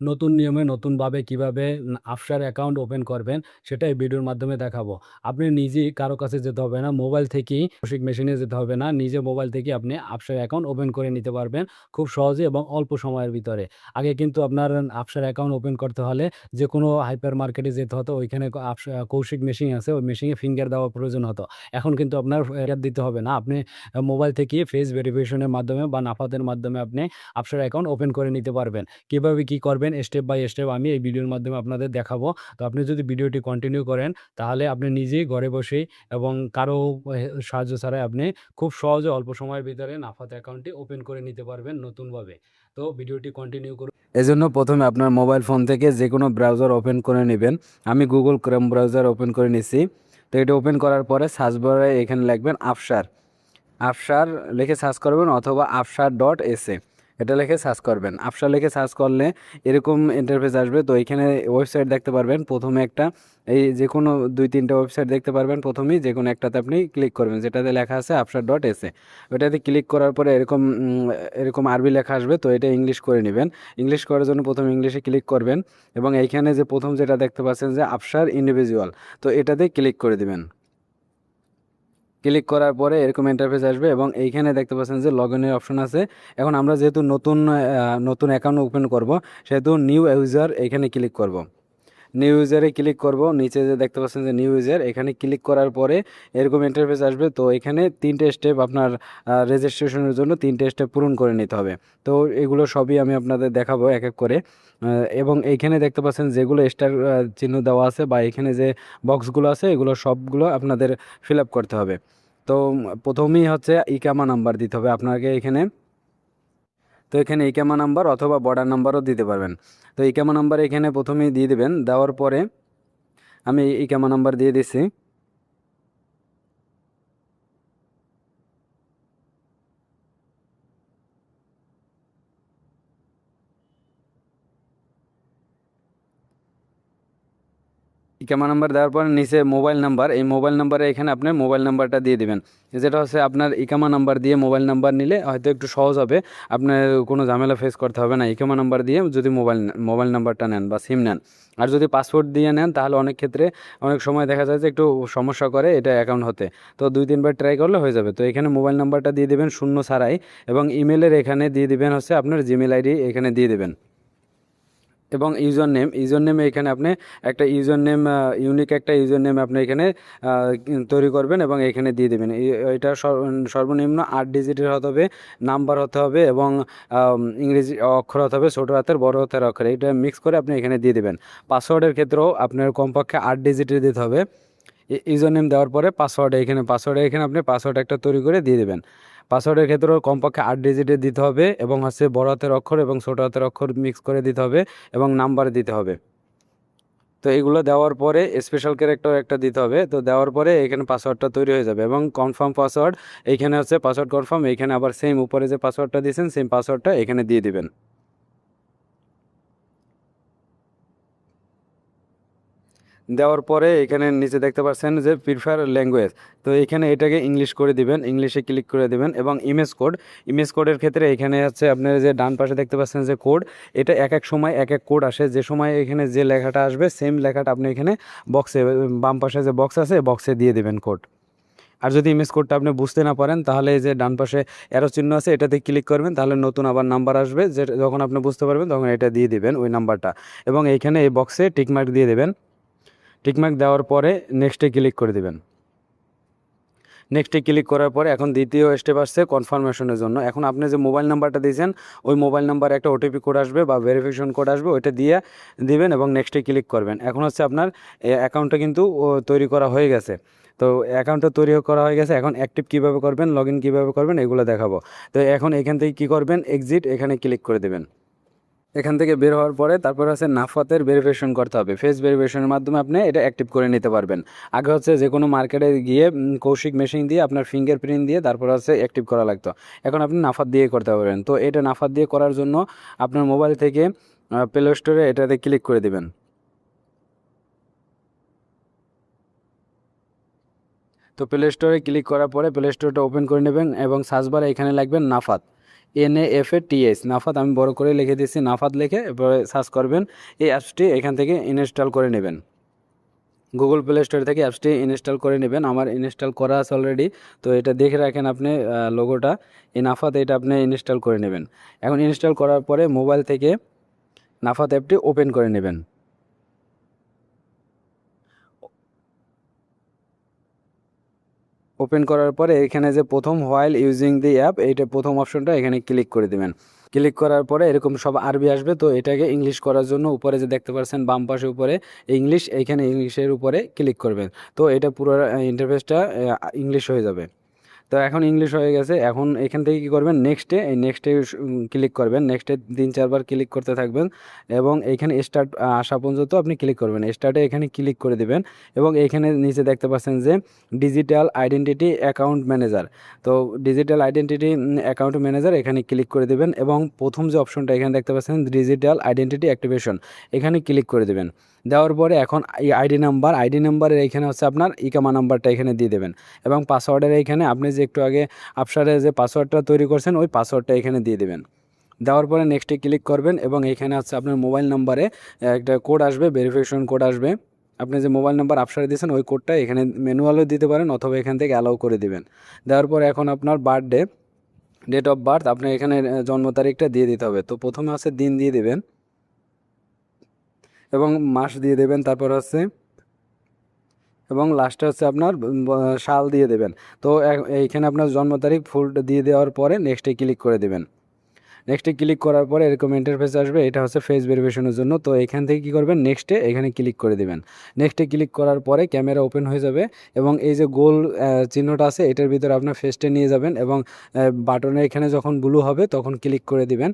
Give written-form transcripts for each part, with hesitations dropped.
নতুন নিয়মে নতুনভাবে কিভাবে আফসার অ্যাকাউন্ট ওপেন করবেন সেটা এই ভিডিওর মাধ্যমে দেখাবো। আপনি নিজেই কারো কাছে যেতে হবে না, মোবাইল থেকেই প্রশিক মেশিনে যেতে হবে না। নিজে মোবাইল থেকে আপনি আফসার অ্যাকাউন্ট ওপেন করে নিতে পারবেন খুব সহজে এবং অল্প সময়ের ভিতরে। আগে কিন্তু আপনার আফসার অ্যাকাউন্ট ওপেন করতে হলে যেকোনো হাইপার মার্কেটে যেতে হতো। ওইখানে কৌশিক মেশিন আছে, ওই মেশিনে ফিঙ্গার দেওয়ার প্রয়োজন হতো। এখন কিন্তু আপনার ফিঙ্গার দিতে হবে না। আপনি মোবাইল থেকেই ফেস ভেরিফিকেশনের মাধ্যমে বা নাফাতের মাধ্যমে আপনি আফসার অ্যাকাউন্ট ওপেন করে নিতে পারবেন। কিভাবে কি করবেন স্টেপ বাই স্টেপ আমি এই ভিডিওর মাধ্যমে আপনাদের দেখাবো। তো আপনি যদি ভিডিওটি কন্টিনিউ করেন তাহলে আপনি নিজেই ঘরে বসেই এবং কারো সাহায্য ছাড়াই আপনি খুব সহজে অল্প সময়ের ভিতরে নাফাত অ্যাকাউন্টটি ওপেন করে নিতে পারবেন নতুনভাবে। তো ভিডিওটি কন্টিনিউ করুন। এজন্য প্রথমে আপনার মোবাইল ফোন থেকে যে কোনো ব্রাউজার ওপেন করে নেবেন। আমি গুগল ক্রোম ব্রাউজার ওপেন করে নিছি। তো এটা ওপেন করার পরে সার্চ বারে এখানে লিখবেন আফসার। আফসার লিখে সার্চ করবেন অথবা afshar.sa এটা লিখে সার্চ করবেন। আফসার লিখে সার্চ করলে এরকম ইন্টারফেস আসবে। তো এখানে ওয়েবসাইট দেখতে পারবেন। প্রথমে একটা এই যে কোনো 2-3টা ওয়েবসাইট দেখতে পারবেন। প্রথমেই যে কোনো একটাতে আপনি ক্লিক করবেন যেটাতে লেখা আছে afshar.sa। ওটাতে ক্লিক করার পরে এরকম আরবি লেখা আসবে। তো এটা ইংলিশ করে নেবেন। ইংলিশ করার জন্য প্রথমে ইংলিশে ক্লিক করবেন এবং এইখানে যে প্রথম যেটা দেখতে পাচ্ছেন যে আফসার ইন্ডিভিজুয়াল, তো এটাতে ক্লিক করে দিবেন। ক্লিক করার পরে এরকম ইন্টারফেস আসবে এবং এইখানে দেখতে পাচ্ছেন যে লগ ইনের অপশন আছে। এখন আমরা যেহেতু নতুন অ্যাকাউন্ট ওপেন করব সেহেতু নিউ ইউজার এখানে ক্লিক করব। নিউ ইউজারে ক্লিক করব। নিচে যে দেখতে পাচ্ছেন যে নিউ ইউজার এখানে ক্লিক করার পরে এরকম ইন্টারফেস আসবে। তো এখানে 3টে স্টেপ আপনার রেজিস্ট্রেশনের জন্য 3টে স্টেপ পূরণ করে নিতে হবে। তো এগুলো সবই আমি আপনাদের দেখাবো এক এক করে। এবং এইখানে দেখতে পাচ্ছেন যেগুলো স্টার চিহ্ন দেওয়া আছে বা এখানে যে বক্সগুলো আছে এগুলো সবগুলো আপনাদের ফিল আপ করতে হবে। তো প্রথমেই হচ্ছে ইকামা নাম্বার দিতে হবে আপনাকে এখানে। তো এখানে ইকামা নাম্বার অথবা বর্ডার নাম্বারও দিতে পারবেন। তো ইকামা নাম্বার এখানে প্রথমেই দিয়ে দিবেন। দেওয়ার পরে আমি ইকামা নাম্বার দিয়ে দিচ্ছি। ইকামা নাম্বার দেওয়ার পর নিচে মোবাইল নাম্বার, এই মোবাইল নাম্বারে এখানে আপনার মোবাইল নাম্বারটা দিয়ে দিবেন। যেটা হচ্ছে আপনার ইকামা নাম্বার দিয়ে মোবাইল নাম্বার নিলে হয়তো একটু সহজ হবে, আপনার কোনো ঝামেলা ফেস করতে হবে না। ইকামা নাম্বার দিয়ে যদি মোবাইল নাম্বারটা নেন বা সিম নেন। আর যদি পাসপোর্ট দিয়ে নেন তাহলে অনেক ক্ষেত্রে অনেক সময় দেখা যায় যে একটু সমস্যা করে এটা অ্যাকাউন্ট হতে। তো 2-3বার ট্রাই করলে হয়ে যাবে। তো এখানে মোবাইল নাম্বারটা দিয়ে দেবেন শূন্য ছাড়াই এবং ইমেলের এখানে দিয়ে দিবেন হচ্ছে আপনার জিমেল আইডি এখানে দিয়ে দেবেন। এবং ইউজার নেম এখানে আপনি একটা ইউজার নেম, ইউনিক একটা ইউজার নেম আপনি এখানে তৈরি করবেন এবং এখানে দিয়ে দেবেন। এটা সর্বনিম্ন 8 ডিজিটের হতে হবে, নাম্বার হতে হবে এবং ইংরেজি অক্ষর হতে হবে, ছোটো হাতের বড় হাতের অক্ষর, এটা মিক্স করে আপনি এখানে দিয়ে দেবেন। পাসওয়ার্ডের ক্ষেত্রেও আপনার কমপক্ষে 8 ডিজিটের দিতে হবে। ইউজার নেম দেওয়ার পরে পাসওয়ার্ডে এখানে আপনি পাসওয়ার্ড একটা তৈরি করে দিয়ে দেবেন। পাসওয়ার্ডের ক্ষেত্রেও কমপক্ষে 8 ডিজিটের দিতে হবে এবং হচ্ছে বড় হাতের অক্ষর এবং ছোট হাতের অক্ষর মিক্স করে দিতে হবে এবং নাম্বার দিতে হবে। তো এগুলো দেওয়ার পরে স্পেশাল ক্যারেক্টার একটা দিতে হবে। তো দেওয়ার পরে এখানে পাসওয়ার্ডটা তৈরি হয়ে যাবে এবং কনফার্ম পাসওয়ার্ড এইখানে হচ্ছে পাসওয়ার্ড কনফার্ম, এইখানে আবার সেম উপরে যে পাসওয়ার্ডটা দিয়েছেন সেম পাসওয়ার্ডটা এখানে দিয়ে দিবেন। দেওয়ার পরে এখানে নিচে দেখতে পাচ্ছেন যে প্রিফার ল্যাঙ্গুয়েজ, তো এখানে এটাকে ইংলিশ করে দিবেন, ইংলিশে ক্লিক করে দিবেন। এবং ইমেজ কোডের ক্ষেত্রে এখানে হচ্ছে আপনার যে ডান পাশে দেখতে পাচ্ছেন যে কোড, এটা এক এক সময় এক এক কোড আসে। যে সময় এখানে যে লেখাটা আসবে সেম লেখাটা আপনি এখানে বক্সে, বাম পাশে যে বক্স আছে বক্সে দিয়ে দিবেন কোড। আর যদি ইমেজ কোডটা আপনি বুঝতে না পারেন তাহলে এই যে ডান পাশে অ্যারো চিহ্ন আছে এটাতে ক্লিক করবেন, তাহলে নতুন আবার নাম্বার আসবে, যে যখন আপনি বুঝতে পারবেন তখন এটা দিয়ে দিবেন ওই নাম্বারটা এবং এইখানে এই বক্সে টিকমার্ক দিয়ে দেবেন। টিকমার্ক দেওয়ার পরে নেক্সটে ক্লিক করে দিবেন। নেক্সটে ক্লিক করার পরে এখন দ্বিতীয় স্টেপ আসছে কনফার্মেশনের জন্য। এখন আপনি যে মোবাইল নাম্বারটা দিয়েছেন ওই মোবাইল নাম্বারে একটা ওটিপি কোড আসবে বা ভেরিফিকেশন কোড আসবে, ওইটা দিয়ে দিবেন এবং নেক্সটে ক্লিক করবেন। এখন হচ্ছে আপনার অ্যাকাউন্টটা কিন্তু তৈরি করা হয়ে গেছে। তো অ্যাকাউন্টটা তৈরি করা হয়ে গেছে। এখন অ্যাক্টিভ কীভাবে করবেন, লগ ইন কীভাবে করবেন এগুলো দেখাবো। তো এখন এখান থেকে কী করবেন, এক্সিট এখানে ক্লিক করে দেবেন। এখান থেকে বের হওয়ার পরে তারপর হচ্ছে নাফাতের ভেরিফিকেশন করতে হবে। ফেস ভেরিফিকেশনের মাধ্যমে আপনি এটা অ্যাক্টিভ করে নিতে পারবেন। আগে হচ্ছে যে কোনো মার্কেটে গিয়ে কৌশিক মেশিন দিয়ে আপনার ফিঙ্গারপ্রিন্ট দিয়ে তারপর হচ্ছে অ্যাক্টিভ করা লাগতো। এখন আপনি নাফাত দিয়ে করতে পারবেন। তো এটা নাফাত দিয়ে করার জন্য আপনার মোবাইল থেকে প্লে স্টোরে এটাতে ক্লিক করে দেবেন। তো প্লে স্টোরে ক্লিক করার পরে প্লে স্টোরটা ওপেন করে নেবেন এবং সার্চ বারে এখানে লিখবেন নাফাত। NAFATH, নাফাত, আমি বড় করে লিখে দিচ্ছি, নাফাত লিখে এরপরে সার্চ করবেন। এই অ্যাপসটি এখান থেকে ইনস্টল করে নেবেন, গুগল প্লে স্টোর থেকে অ্যাপসটি ইনস্টল করে নেবেন। আমার ইনস্টল করা আছে অলরেডি, তো এটা দেখে রাখেন আপনি লোগোটা, এই নাফাত, এটা আপনি ইনস্টল করে নেবেন। এখন ইনস্টল করার পরে মোবাইল থেকে নাফাত অ্যাপটি ওপেন করে নেবেন। ওপেন করার পরে এখানে যে প্রথম হোয়াইল ইউজিং দি অ্যাপ, এইটা প্রথম অপশনটা এখানে ক্লিক করে দেবেন। ক্লিক করার পরে এরকম সব আরবি আসবে, তো এটাকে ইংলিশ করার জন্য উপরে যে দেখতে পাচ্ছেন বাম পাশে উপরে ইংলিশ, এইখানে ইংলিশের উপরে ক্লিক করবেন। তো এটা পুরো ইন্টারফেসটা ইংলিশ হয়ে যাবে। তো এখন ইংলিশ হয়ে গেছে। এখন এখান থেকে কী করবেন, নেক্সটে, এই নেক্সটে ক্লিক করবেন। নেক্সটে 3-4 বার ক্লিক করতে থাকবেন এবং এইখানে স্টার্ট আসা পর্যন্ত আপনি ক্লিক করবেন। স্টার্টে এখানে ক্লিক করে দিবেন এবং এইখানে নিচে দেখতে পাচ্ছেন যে ডিজিটাল আইডেন্টিটি অ্যাকাউন্ট ম্যানেজার, তো ডিজিটাল আইডেন্টিটি অ্যাকাউন্ট ম্যানেজার এখানে ক্লিক করে দেবেন এবং প্রথম যে অপশনটা এখানে দেখতে পাচ্ছেন ডিজিটাল আইডেন্টিটি অ্যাক্টিভেশন, এখানে ক্লিক করে দেবেন। দেওয়ার পরে এখন এই আইডি নাম্বারের এইখানে হচ্ছে আপনার ইকামা নাম্বারটা এখানে দিয়ে দেবেন এবং পাসওয়ার্ডের এইখানে আপনি যে একটু আগে আফসারে যে পাসওয়ার্ডটা তৈরি করছেন ওই পাসওয়ার্ডটা এখানে দিয়ে দেবেন। দেওয়ার পরে নেক্সটে ক্লিক করবেন এবং এইখানে হচ্ছে আপনার মোবাইল নাম্বারে একটা কোড আসবে, ভেরিফিকেশন কোড আসবে। আপনি যে মোবাইল নাম্বার আফসারে দিয়েছেন ওই কোডটা এখানে ম্যানুয়ালও দিতে পারেন অথবা এখান থেকে অ্যালাউ করে দিবেন। দেওয়ার পরে এখন আপনার বার্থডে, ডেট অফ বার্থ, আপনার এখানে জন্ম তারিখটা দিয়ে দিতে হবে। তো প্রথমে হচ্ছে দিন দিয়ে দেবেন এবং মাস দিয়ে দেবেন, তারপর হচ্ছে এবং লাস্টে হচ্ছে আপনার সাল দিয়ে দেবেন। তো এইখানে আপনার জন্ম তারিখ ফুল দিয়ে দেওয়ার পরে নেক্সটে ক্লিক করে দেবেন। নেক্সটে ক্লিক করার পরে এরকম ইন্টারফেস আসবে, এটা হচ্ছে ফেস ভেরিফিকেশনের জন্য। তো এখান থেকে কী করবেন, নেক্সটে এখানে ক্লিক করে দেবেন। নেক্সটে ক্লিক করার পরে ক্যামেরা ওপেন হয়ে যাবে এবং এই যে গোল চিহ্নটা আছে এটার ভিতরে আপনার ফেসটা নিয়ে যাবেন এবং বাটনের এখানে যখন ব্লু হবে তখন ক্লিক করে দিবেন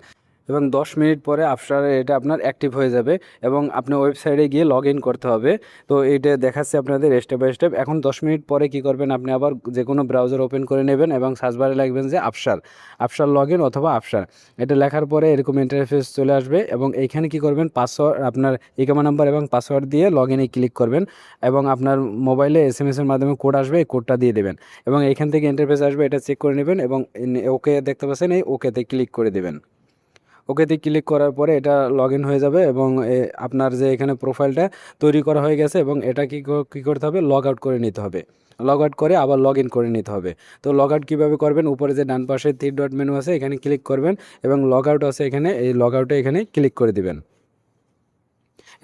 এবং 10 মিনিট পরে আফটারে এটা আপনার অ্যাক্টিভ হয়ে যাবে এবং আপনি ওয়েবসাইটে গিয়ে লগ ইন করতে হবে। তো এইটা দেখাচ্ছে আপনাদের স্টেপ বাই স্টেপ। এখন 10 মিনিট পরে কি করবেন, আপনি আবার যে কোনো ব্রাউজার ওপেন করে নেবেন এবং সার্চ বারে লিখবেন যে আফসার লগ ইন অথবা আফসার, এটা লেখার পরে এরকম ইন্টারফেস চলে আসবে এবং এইখানে কি করবেন, পাসওয়ার্ড, আপনার ইকামা নাম্বার এবং পাসওয়ার্ড দিয়ে লগ ইনে ক্লিক করবেন এবং আপনার মোবাইলে SMS এর মাধ্যমে কোড আসবে, এই কোডটা দিয়ে দেবেন এবং এইখান থেকে ইন্টারফেস আসবে, এটা চেক করে নেবেন এবং ওকে দেখতে পাচ্ছেন, এই ওকেতে ক্লিক করে দেবেন। ওকেতে ক্লিক করার পরে এটা লগ ইন হয়ে যাবে এবং আপনার যে এখানে প্রোফাইলটা তৈরি করা হয়ে গেছে এবং এটা কী করতে হবে, লগ আউট করে নিতে হবে। লগ আউট করে আবার লগ ইন করে নিতে হবে। তো লগ আউট কীভাবে করবেন, উপরে যে ডান পাশে 3 ডট মেনু আছে এখানে ক্লিক করবেন এবং লগ আউট আছে এখানে, এই লগ আউটে এখানে ক্লিক করে দিবেন।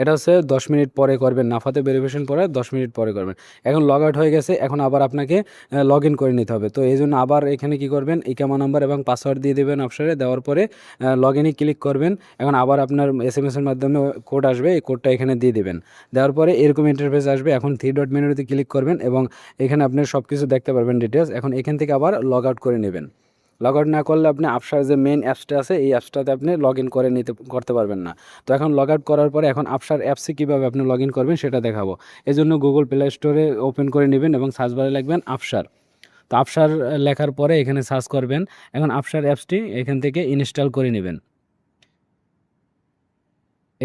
এটা হচ্ছে 10 মিনিট পরে করবেন, নাফাতে ভেরিফিকেশন পরে 10 মিনিট পরে করবেন। এখন লগ আউট হয়ে গেছে, এখন আবার আপনাকে লগ ইন করে নিতে হবে। তো এই জন্য আবার এখানে কি করবেন, ইকামা নাম্বার এবং পাসওয়ার্ড দিয়ে দেবেন অপশনে, দেওয়ার পরে লগ ইনে ক্লিক করবেন। এখন আবার আপনার SMS এর মাধ্যমে কোড আসবে, এই কোডটা এখানে দিয়ে দেবেন। দেওয়ার পরে এরকম ইন্টারফেস আসবে। এখন 3 ডট মেনুতে ক্লিক করবেন এবং এখানে আপনি সব কিছু দেখতে পারবেন ডিটেলস। এখন এখান থেকে আবার লগ আউট করে নেবেন। লগ আউট না করলে আপনি আফসার যে মেন অ্যাপসটা আছে এই অ্যাপসটাতে আপনি লগ ইন করে করতে পারবেন না। তো এখন লগ আউট করার পরে এখন আফসার অ্যাপসে কীভাবে আপনি লগ ইন করবেন সেটা দেখাবো। এই জন্য গুগল প্লে স্টোরে ওপেন করে নেবেন এবং সার্চ বারে লিখবেন আফসার। তো আফসার লেখার পরে এখানে সার্চ করবেন। এখন আফসার অ্যাপসটি এখান থেকে ইনস্টল করে নেবেন।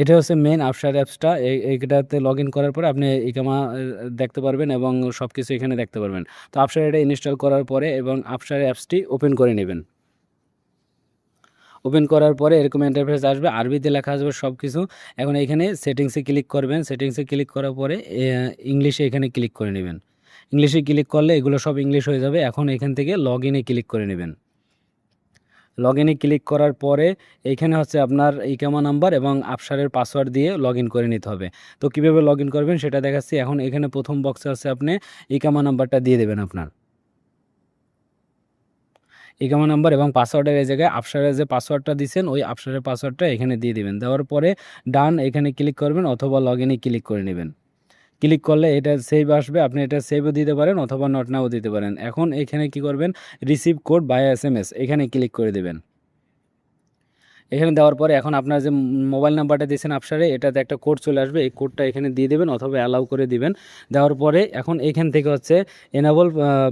এটা হচ্ছে মেন আফসার অ্যাপসটা। এইটাতে লগ ইন করার পরে আপনি ইকামা দেখতে পারবেন এবং সব কিছু এখানে দেখতে পারবেন। তো আফসার এটা ইনস্টল করার পরে এবং আফসার অ্যাপসটি ওপেন করে নেবেন। ওপেন করার পরে এরকম ইন্টারফেস আসবে, আরবিতে লেখা আসবে সব কিছু। এখন এখানে সেটিংসে ক্লিক করবেন। সেটিংসে ক্লিক করার পরে ইংলিশে এখানে ক্লিক করে নেবেন। ইংলিশে ক্লিক করলে এগুলো সব ইংলিশ হয়ে যাবে। এখন এখান থেকে লগ ইনে ক্লিক করে নেবেন। লগ ইনে ক্লিক করার পরে এইখানে হচ্ছে আপনার ইকামা নাম্বার এবং আফসারের পাসওয়ার্ড দিয়ে লগ ইন করে নিতে হবে। তো কীভাবে লগ ইন করবেন সেটা দেখাচ্ছি। এখন এখানে প্রথম বক্সে হচ্ছে আপনি ইকামা নাম্বারটা দিয়ে দেবেন আপনার ইকামা নাম্বার এবং পাসওয়ার্ডের এই জায়গায় আফসারের যে পাসওয়ার্ডটা দিয়েছেন ওই আফসারের পাসওয়ার্ডটা এখানে দিয়ে দিবেন। দেওয়ার পরে ডান এখানে ক্লিক করবেন অথবা লগ ইনে ক্লিক করে নেবেন। ক্লিক করলে এটা সেভ আসবে, আপনি এটা সেভও দিতে পারেন অথবা নট নাও দিতে পারেন। এখন এখানে কি করবেন, রিসিভ কোড বাই SMS এখানে ক্লিক করে দেবেন। এখানে দেওয়ার পরে এখন আপনার যে মোবাইল নাম্বারটা দিয়েছেন আফসারে এটাতে একটা কোড চলে আসবে, এই কোডটা এখানে দিয়ে দেবেন অথবা অ্যালাউ করে দিবেন। দেওয়ার পরে এখন এখান থেকে হচ্ছে এনাবল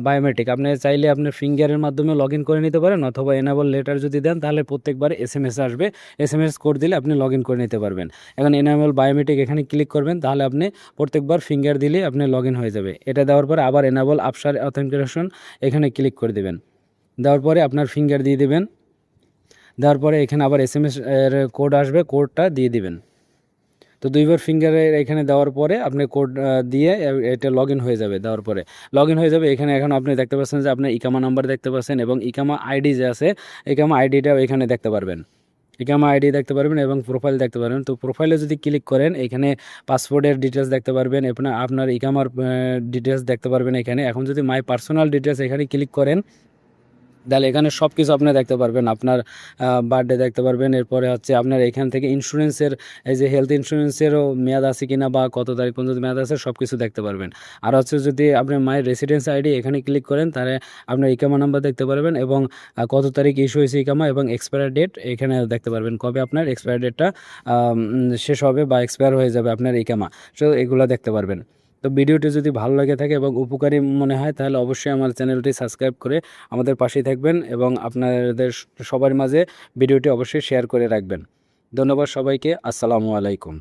বায়োমেট্রিক, আপনি চাইলে আপনার ফিঙ্গারের মাধ্যমে লগ ইন করে নিতে পারেন অথবা এনাবল লেটার যদি দেন তাহলে প্রত্যেকবার SMS আসবে, SMS কোড দিলে আপনি লগ ইন করে নিতে পারবেন। এখন এনাবল বায়োমেট্রিক এখানে ক্লিক করবেন, তাহলে আপনি প্রত্যেকবার ফিঙ্গার দিলে আপনি লগ ইন হয়ে যাবে। এটা দেওয়ার পরে আবার এনাবল আফসার অথেন্টিকেশন এখানে ক্লিক করে দেবেন। দেওয়ার পরে আপনার ফিঙ্গার দিয়ে দেবেন। দেওয়ার পরে এখানে আবার এসএমএস এর কোড আসবে, কোডটা দিয়ে দিবেন। তো ২ বার ফিঙ্গারের এখানে দেওয়ার পরে আপনি কোড দিয়ে এটা লগইন হয়ে যাবে। দেওয়ার পরে লগইন হয়ে যাবে। এখানে এখন আপনি দেখতে পাচ্ছেন যে আপনার ইকামা নাম্বার দেখতে পাচ্ছেন এবং ইকামা আইডি যে আছে, ইকামা আইডিটাও এখানে দেখতে পারবেন। ইকামা আইডি দেখতে পারবেন এবং প্রোফাইল দেখতে পারবেন। তো প্রোফাইলে যদি ক্লিক করেন এখানে পাসপোর্টের ডিটেলস দেখতে পারবেন, আপনার ইকামার ডিটেলস দেখতে পারবেন এখানে। এখন যদি মাই পার্সোনাল ডিটেলস এখানে ক্লিক করেন তাহলে এখানে সব কিছু আপনি দেখতে পারবেন। আপনার বার্থডে দেখতে পারবেন, এরপরে হচ্ছে আপনার এখান থেকে ইন্স্যুরেন্সের এই যে হেলথ ইন্স্যুরেন্সেরও মেয়াদ আছে কিনা বা কত তারিখ পর্যন্ত মেয়াদ আছে সব কিছু দেখতে পারবেন। আর হচ্ছে যদি আপনি মাই রেসিডেন্স আইডি এখানে ক্লিক করেন তাহলে আপনার ইকামা নাম্বার দেখতে পারবেন এবং কত তারিখ ইস্যু হয়েছে ইকামা এবং এক্সপায়ার ডেট এখানে দেখতে পারবেন, কবে আপনার এক্সপায়ার ডেটটা শেষ হবে বা এক্সপায়ার হয়ে যাবে আপনার ইকামা। সো এগুলো দেখতে পারবেন। তো ভিডিওটি যদি ভালো লাগে থাকে এবং উপকারী মনে হয় তাহলে অবশ্যই আমার চ্যানেলটি সাবস্ক্রাইব করে আমাদের পাশেই থাকবেন এবং আপনাদের সবার মাঝে ভিডিওটি অবশ্যই শেয়ার করে রাখবেন। ধন্যবাদ সবাইকে। আসসালামু আলাইকুম।